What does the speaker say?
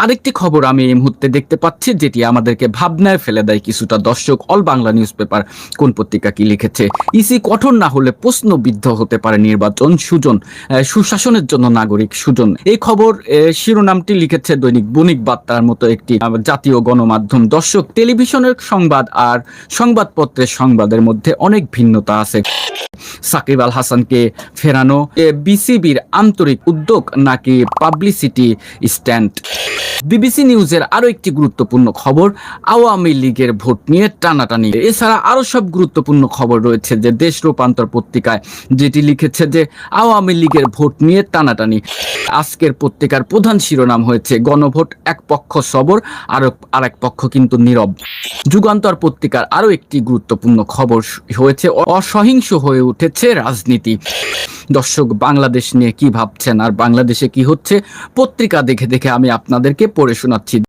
আরেকটি খবর আমি এই মুহূর্তে দেখতে পাচ্ছি, যেটি আমাদেরকে ভাবনায় ফেলে দেয় কিছুটা। দর্শক, অল বাংলা নিউজ পেপার কোন পত্রিকা কি লিখেছে? ইসি কঠোর না হলে প্রশ্নবিদ্ধ হতে পারে নির্বাচন, সুজন সুশাসনের জন্য নাগরিক সুজন। এই খবর শিরোনামটি লিখেছে দৈনিক বণিক বার্তার মতো একটি জাতীয় গণমাধ্যম। দর্শক, টেলিভিশনের সংবাদ আর সংবাদপত্রের সংবাদের মধ্যে অনেক ভিন্নতা আছে। সাকিব আল হাসানকে ফেরানো বিসিবির আন্তরিক উদ্যোগ নাকি পাবলিসিটি স্ট্যান্ড? বিবিসি নিউজের আরো একটি গুরুত্বপূর্ণ খবর, আওয়ামী লীগের ভোট নিয়ে টানাটানি। এছাড়া আরো সব গুরুত্বপূর্ণ খবর রয়েছে যে দেশ রূপান্তর পত্রিকায়, যেটি লিখেছে যে আওয়ামী লীগের ভোট নিয়ে টানাটানি। আজকের পত্রিকার প্রধান শিরোনাম হয়েছে গণভোট, এক পক্ষ সবর আর এক পক্ষ কিন্তু নীরব। যুগান্তর পত্রিকার আরো একটি গুরুত্বপূর্ণ খবর হয়েছে অসহিংস হয়ে উঠেছে রাজনীতি। দর্শক, বাংলাদেশ নিয়ে কি ভাবছেন আর বাংলাদেশে কি হচ্ছে, পত্রিকা দেখে দেখে আমি আপনাদেরকে পড়ে শোনাচ্ছি।